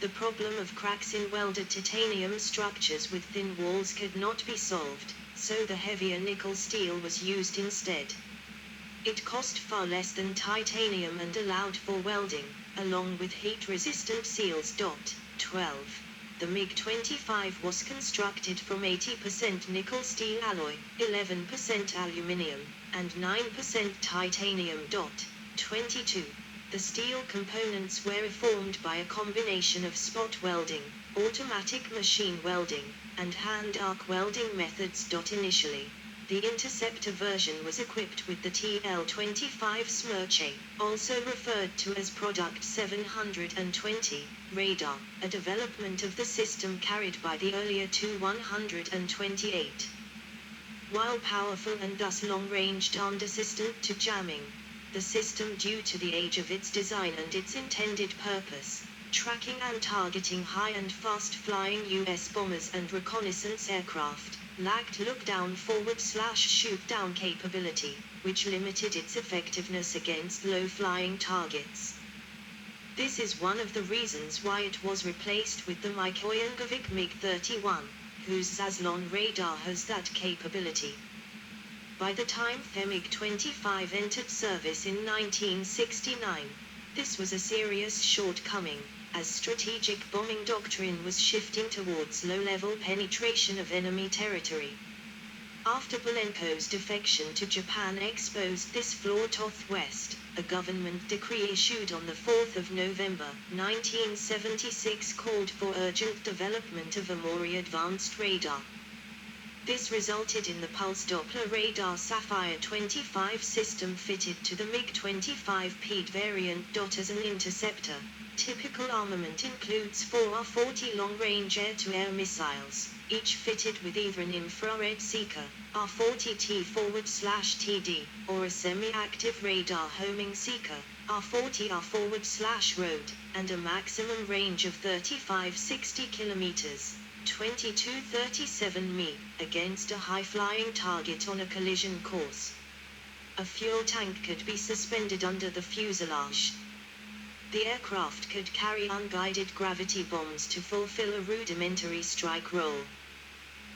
The problem of cracks in welded titanium structures with thin walls could not be solved, so the heavier nickel steel was used instead. It cost far less than titanium and allowed for welding, along with heat-resistant seals. 12. The MiG-25 was constructed from 80% nickel steel alloy, 11% aluminium, and 9% titanium. 22. The steel components were formed by a combination of spot welding, automatic machine welding, and hand arc welding methods. Initially, the Interceptor version was equipped with the TL-25 Smerche, also referred to as Product 720, radar, a development of the system carried by the earlier Tu-128. While powerful and thus long-range and assistant to jamming, the system, due to the age of its design and its intended purpose, tracking and targeting high and fast-flying U.S. bombers and reconnaissance aircraft, lacked look-down forward/shoot-down capability, which limited its effectiveness against low-flying targets. This is one of the reasons why it was replaced with the Mikoyan-Gurevich MiG-31, whose Zaslon radar has that capability. By the time the MiG-25 entered service in 1969, this was a serious shortcoming, as strategic bombing doctrine was shifting towards low-level penetration of enemy territory. After Belenko's defection to Japan exposed this flaw, West, a government decree issued on the 4th of November 1976 called for urgent development of a more advanced radar. This resulted in the Pulse Doppler radar Sapphire 25 system fitted to the MiG-25 PED variant. As an interceptor, typical armament includes 4 R-40 long-range air-to-air missiles, each fitted with either an infrared seeker, R-40T forward/TD, or a semi-active radar homing seeker, R-40R forward/road, and a maximum range of 35-60 kilometers. 2237 mi, against a high-flying target on a collision course. A fuel tank could be suspended under the fuselage. The aircraft could carry unguided gravity bombs to fulfill a rudimentary strike role.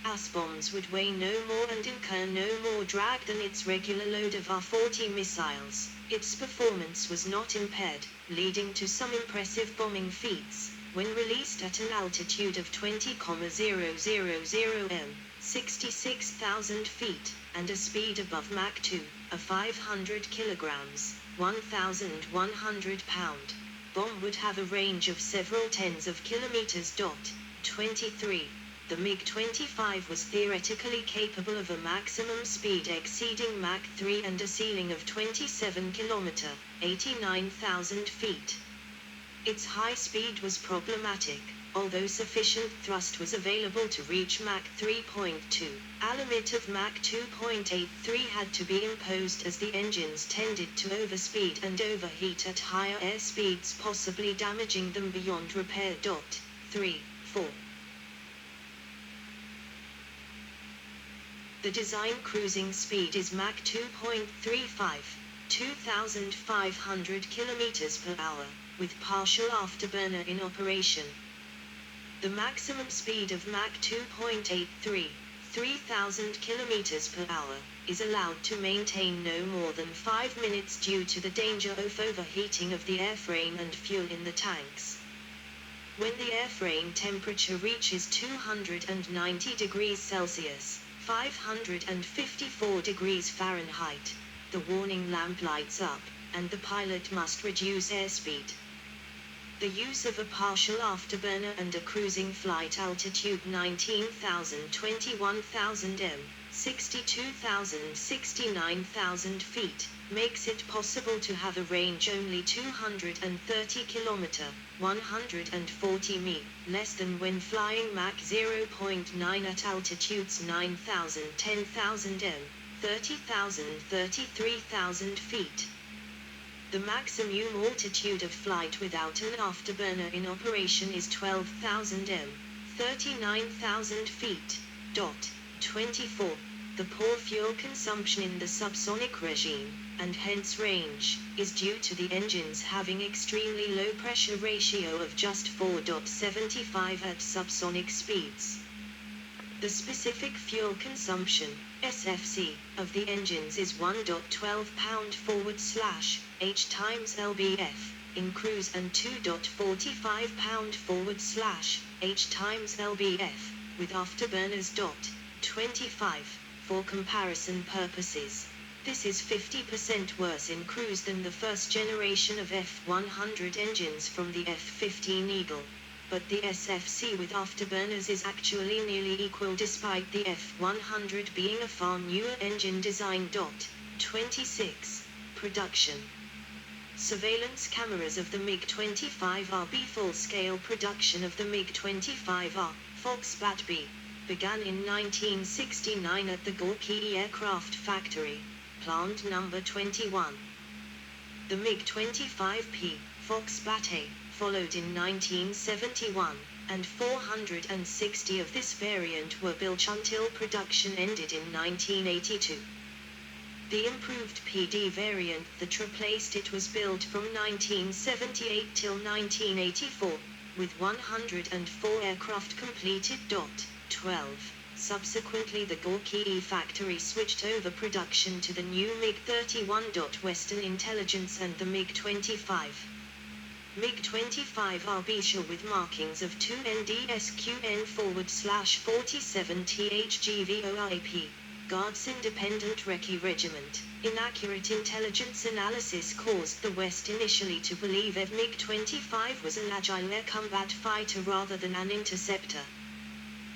AS bombs would weigh no more and incur no more drag than its regular load of R-40 missiles. Its performance was not impaired, leading to some impressive bombing feats. When released at an altitude of 20,000 m, 66,000 feet, and a speed above Mach 2, a 500 kilograms, 1,100 pound bomb would have a range of several tens of kilometers. 23. The MiG-25 was theoretically capable of a maximum speed exceeding Mach 3 and a ceiling of 27 km, 89,000 feet. Its high speed was problematic, although sufficient thrust was available to reach Mach 3.2. A limit of Mach 2.83 had to be imposed as the engines tended to overspeed and overheat at higher air speeds, possibly damaging them beyond repair. 3. 4. The design cruising speed is Mach 2.35, 2,500 km per hour. With partial afterburner in operation. The maximum speed of Mach 2.83, 3,000 km per hour, is allowed to maintain no more than 5 minutes due to the danger of overheating of the airframe and fuel in the tanks. When the airframe temperature reaches 290 degrees Celsius, 554 degrees Fahrenheit, the warning lamp lights up, and the pilot must reduce airspeed. The use of a partial afterburner and a cruising flight altitude 19,000 21,000 m, 62,000 69,000 feet, makes it possible to have a range only 230 km, 140 mi, less than when flying Mach 0.9 at altitudes 9,000 10,000 m, 30,000 33,000 feet. The maximum altitude of flight without an afterburner in operation is 12,000 m, 39,000 feet. 24. The poor fuel consumption in the subsonic regime, and hence range, is due to the engines having extremely low pressure ratio of just 4.75 at subsonic speeds. The specific fuel consumption, SFC, of the engines is 1.12 pound/H times lbf, in cruise and 2.45 pound/H times lbf, with afterburners. 25, for comparison purposes. This is 50% worse in cruise than the first generation of F100 engines from the F-15 Eagle. But the SFC with afterburners is actually nearly equal despite the F100 being a far newer engine design. 26. Production. Surveillance cameras of the MiG-25RB. Full-scale production of the MiG-25R, Foxbat-B, began in 1969 at the Gorky Aircraft Factory, Plant No. 21. The MiG-25P, Foxbat-A, followed in 1971, and 460 of this variant were built until production ended in 1982. The improved PD variant that replaced it was built from 1978 till 1984, with 104 aircraft completed. 12. Subsequently the Gorky factory switched over production to the new MiG-31. Western Intelligence and the MiG-25. MiG-25RB shell with markings of 2 NDSQN/47 THGVOIP, Guards Independent Recce Regiment. Inaccurate intelligence analysis caused the West initially to believe a MiG-25 was an agile air combat fighter rather than an interceptor.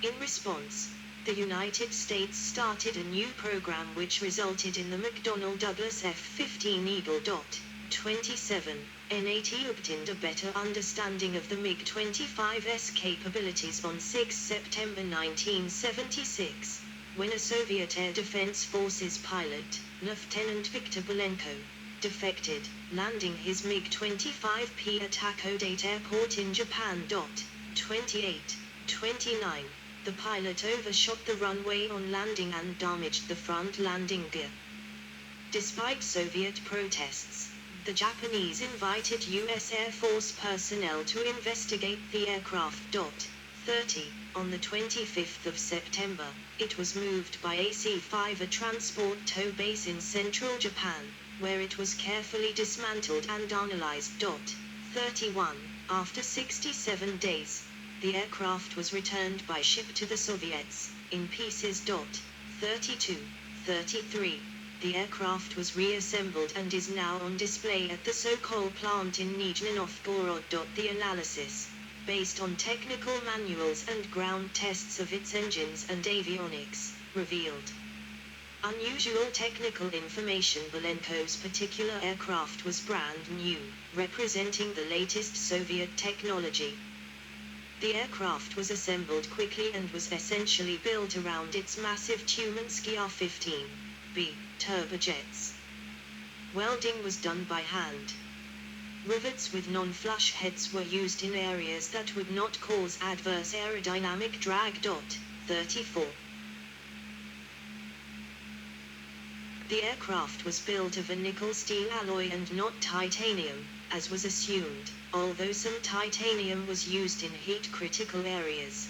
In response, the United States started a new program which resulted in the McDonnell Douglas F-15 Eagle. 27. NAT obtained a better understanding of the MiG-25's capabilities on 6 September 1976, when a Soviet Air Defense Forces pilot, Lieutenant Viktor Belenko, defected, landing his MiG-25P at Hakodate Airport in Japan. 28. 29. The pilot overshot the runway on landing and damaged the front landing gear. Despite Soviet protests, the Japanese invited U.S. Air Force personnel to investigate the aircraft. 30. On the 25th of September, it was moved by AC-5, a transport tow base in central Japan, where it was carefully dismantled and analyzed. 31. After 67 days, the aircraft was returned by ship to the Soviets, in pieces. 32. 33. The aircraft was reassembled and is now on display at the Sokol plant in Nizhny Novgorod. The analysis, based on technical manuals and ground tests of its engines and avionics, revealed unusual technical information. Belenko's particular aircraft was brand new, representing the latest Soviet technology. The aircraft was assembled quickly and was essentially built around its massive Tumansky R-15B turbojets. Welding was done by hand. Rivets with non-flush heads were used in areas that would not cause adverse aerodynamic drag. 34. The aircraft was built of a nickel steel alloy and not titanium, as was assumed, although some titanium was used in heat-critical areas.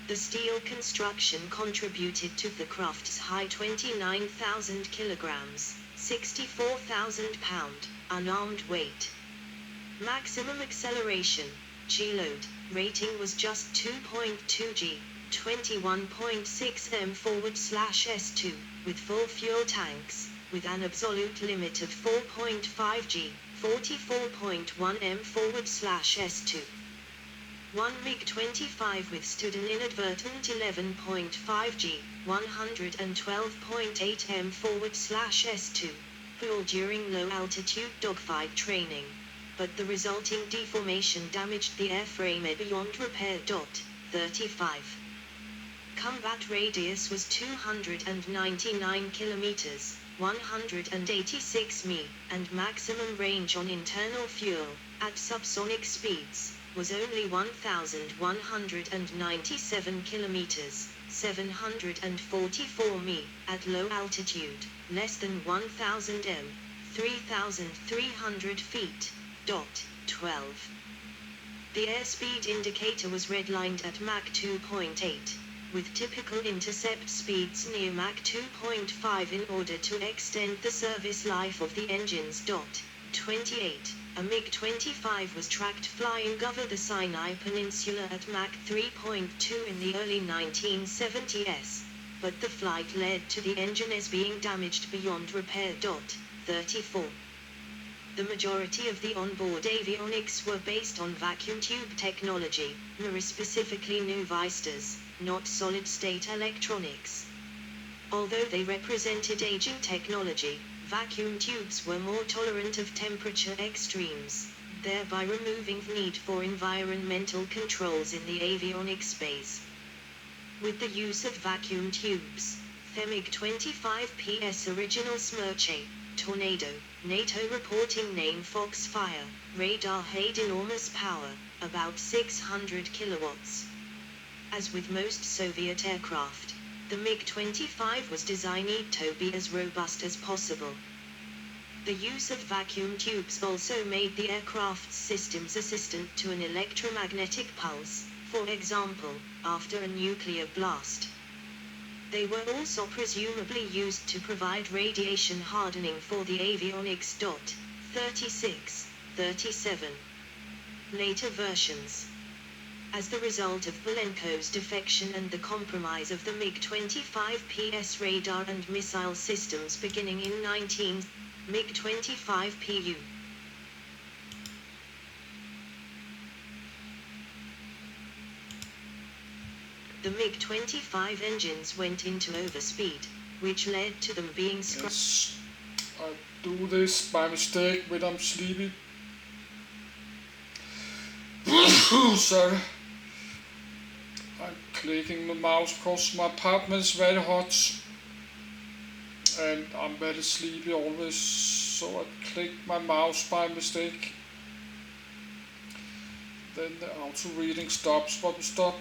The steel construction contributed to the craft's high 29,000 kilograms, 64,000 pound, unarmed weight. Maximum acceleration, G-load, rating was just 2.2 G, 21.6 m/s2, with full fuel tanks, with an absolute limit of 4.5 G, 44.1 m/s2. One MiG-25 withstood an inadvertent 11.5 G, 112.8 m/s2, fuel during low-altitude dogfight training, but the resulting deformation damaged the airframe beyond repair. 35. Combat radius was 299 kilometers, 186 mi, and maximum range on internal fuel, at subsonic speeds, was only 1,197 kilometers, 744 mi, at low altitude, less than 1,000 m, 3,300 feet. 12. The airspeed indicator was redlined at Mach 2.8, with typical intercept speeds near Mach 2.5 in order to extend the service life of the engines. 28. A MiG-25 was tracked flying over the Sinai Peninsula at Mach 3.2 in the early 1970s, but the flight led to the engines being damaged beyond repair. 34. The majority of the onboard avionics were based on vacuum tube technology, more specifically new Vistas, not solid-state electronics. Although they represented aging technology, vacuum tubes were more tolerant of temperature extremes, thereby removing the need for environmental controls in the avionics space. With the use of vacuum tubes, the MiG-25's original Smerche, Tornado, NATO reporting name Foxfire, radar had enormous power, about 600 kilowatts. As with most Soviet aircraft, the MiG-25 was designed to be as robust as possible. The use of vacuum tubes also made the aircraft's systems resistant to an electromagnetic pulse, for example, after a nuclear blast. They were also presumably used to provide radiation hardening for the avionics. 36, 37. Later versions. As the result of Belenko's defection and the compromise of the MiG-25's radar and missile systems beginning in MiG-25 Pu. The MiG-25 engines went into overspeed, which led to them being scrapped. Yes, I do this by mistake when I'm sleepy. Sorry. I'm clicking the mouse because my apartment is very hot and I'm very sleepy always, so I click my mouse by mistake. Then the auto reading stops, but start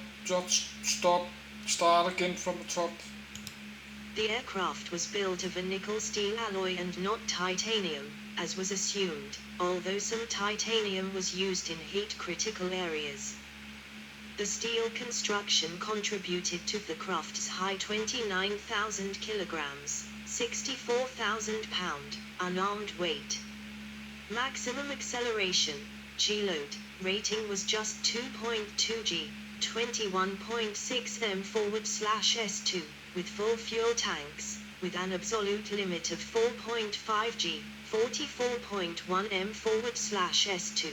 again from the top. The aircraft was built of a nickel steel alloy and not titanium, as was assumed, although some titanium was used in heat-critical areas. The steel construction contributed to the craft's high 29,000 kilograms, 64,000 pound, unarmed weight. Maximum acceleration, G-load, rating was just 2.2 G, 21.6 m/s2, with full fuel tanks, with an absolute limit of 4.5 G, 44.1 m/s2.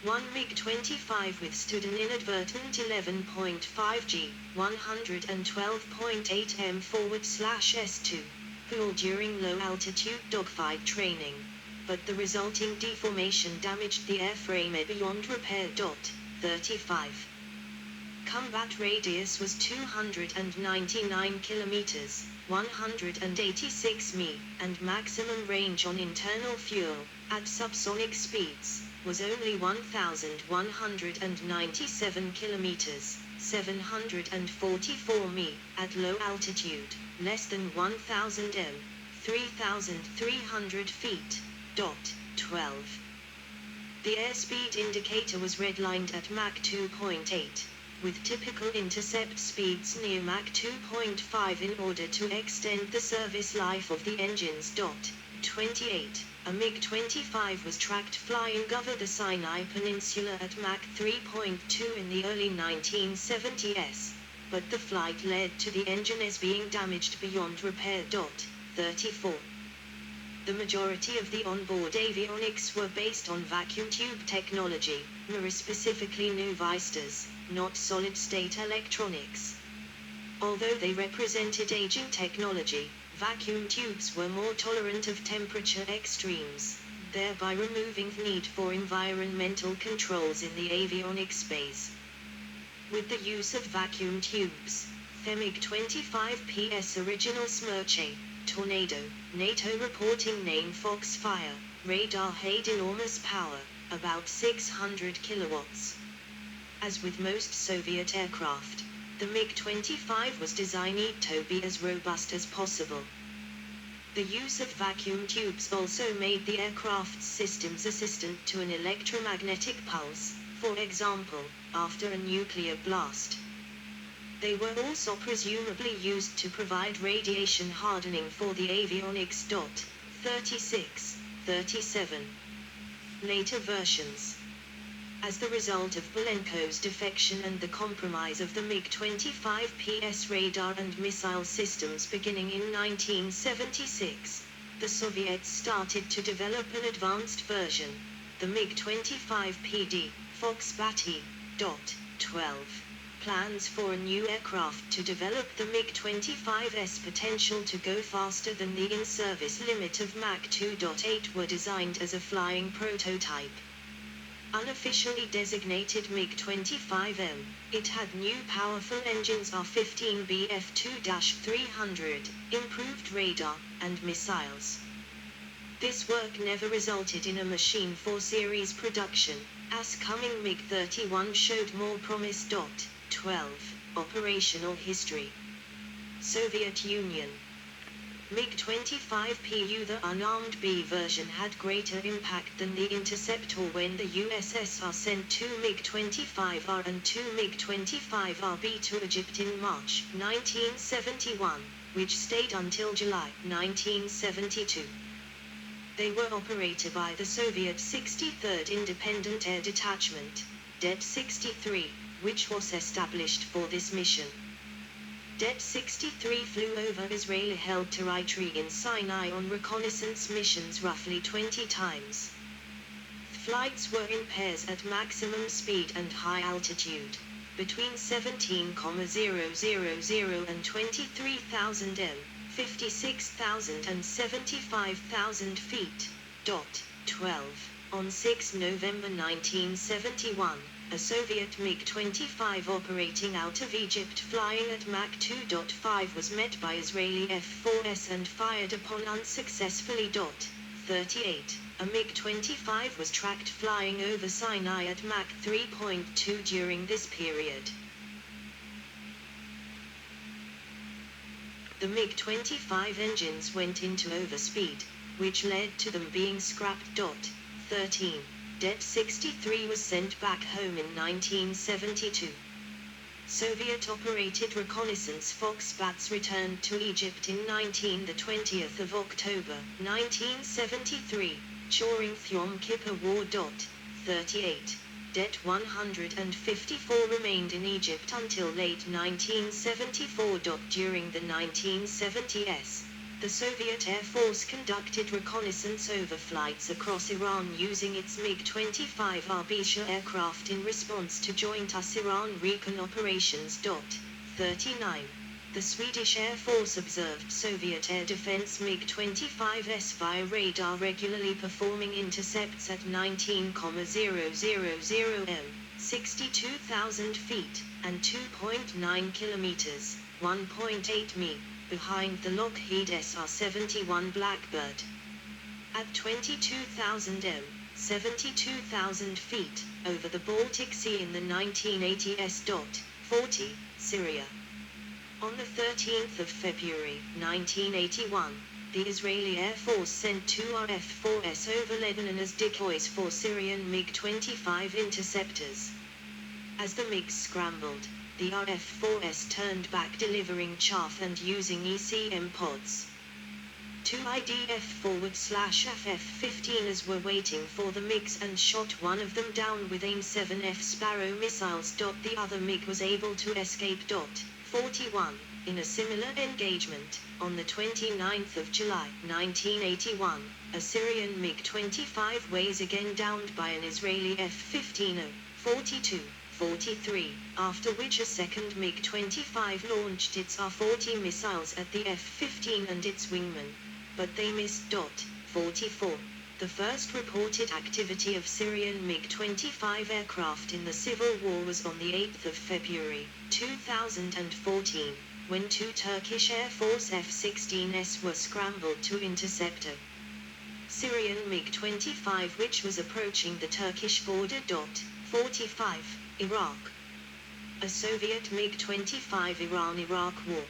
One MiG-25 withstood an inadvertent 11.5 G, 112.8 m/s2, fuel during low-altitude dogfight training, but the resulting deformation damaged the airframe beyond repair. 35. Combat radius was 299 kilometers, 186 mi, and maximum range on internal fuel, at subsonic speeds, was only 1,197 kilometers, 744 mi, at low altitude, less than 1,000 m, 3,300 feet. 12. The airspeed indicator was redlined at Mach 2.8, with typical intercept speeds near Mach 2.5 in order to extend the service life of the engines. 28. A MiG-25 was tracked flying over the Sinai Peninsula at Mach 3.2 in the early 1970s, but the flight led to the engines being damaged beyond repair. 34. The majority of the onboard avionics were based on vacuum tube technology, more specifically new Vistas, not solid-state electronics. Although they represented aging technology, vacuum tubes were more tolerant of temperature extremes, thereby removing the need for environmental controls in the avionics space. With the use of vacuum tubes, the MiG-25's original Smerche, Tornado, NATO reporting name Foxfire, radar had enormous power, about 600 kilowatts. As with most Soviet aircraft, the MiG-25 was designed to be as robust as possible. The use of vacuum tubes also made the aircraft's systems resistant to an electromagnetic pulse, for example, after a nuclear blast. They were also presumably used to provide radiation hardening for the avionics. 36, 37. Later versions. As the result of Belenko's defection and the compromise of the MiG-25P's radar and missile systems beginning in 1976, the Soviets started to develop an advanced version, the MiG-25PD, Foxbat 12. Plans for a new aircraft to develop the MiG-25's potential to go faster than the in-service limit of Mach 2.8 were designed as a flying prototype. Unofficially designated MiG-25M, it had new powerful engines R-15B F2-300, improved radar, and missiles. This work never resulted in a machine for series production, as coming MiG-31 showed more promise. 12. Operational history. Soviet Union. MiG-25Pu, the unarmed B version, had greater impact than the Interceptor when the USSR sent 2 MiG-25R and 2 MiG-25RB to Egypt in March 1971, which stayed until July 1972. They were operated by the Soviet 63rd Independent Air Detachment, Det-63, which was established for this mission. Det-63 flew over Israeli-held territory in Sinai on reconnaissance missions roughly 20 times. Flights were in pairs at maximum speed and high altitude, between 17,000 and 23,000 m, 56,000 and 75,000 feet. 12. On 6 November 1971, a Soviet MiG-25 operating out of Egypt flying at Mach 2.5 was met by Israeli F-4S and fired upon unsuccessfully. 38. A MiG-25 was tracked flying over Sinai at Mach 3.2 during this period. The MiG-25 engines went into overspeed, which led to them being scrapped. 13. Det-63 was sent back home in 1972. Soviet-operated reconnaissance Foxbats returned to Egypt in 20 October 1973, during the Yom Kippur War. 38. Det-154 remained in Egypt until late 1974. During the 1970s, the Soviet Air Force conducted reconnaissance overflights across Iran using its MiG-25R aircraft in response to joint US-Iran recon operations. 39. The Swedish Air Force observed Soviet air defense MiG-25s via radar, regularly performing intercepts at 19,000 m, 62,000 feet, and 2.9 kilometers, 1.8 mi. Behind the Lockheed SR-71 Blackbird. At 22,000 m, 72,000 feet, over the Baltic Sea in the 1980s. 40, Syria. On the 13th of February 1981, the Israeli Air Force sent 2 RF-4S over Lebanon as decoys for Syrian MiG-25 interceptors. As the MiGs scrambled, the RF-4S turned back, delivering chaff and using ECM pods. 2 IDF-FF-15s were waiting for the MiGs and shot one of them down with AIM-7F Sparrow missiles. The other MiG was able to escape. 41. In a similar engagement, on the 29th of July 1981, a Syrian MiG-25 was again downed by an Israeli F-15. 42. 43, after which a second MiG-25 launched its R-40 missiles at the F-15 and its wingman, but they missed. 44. The first reported activity of Syrian MiG-25 aircraft in the civil war was on the 8th of February 2014, when 2 Turkish Air Force F-16s were scrambled to intercept a Syrian MiG-25 which was approaching the Turkish border. 45. Iraq. A Soviet MiG-25 Iran-Iraq War.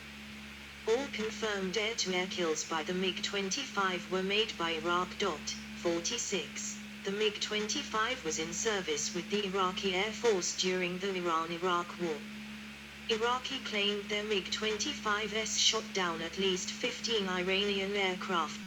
All confirmed air-to-air kills by the MiG-25 were made by Iraq. 46. The MiG-25 was in service with the Iraqi Air Force during the Iran-Iraq War. Iraqi claimed their MiG-25s shot down at least 15 Iranian aircraft.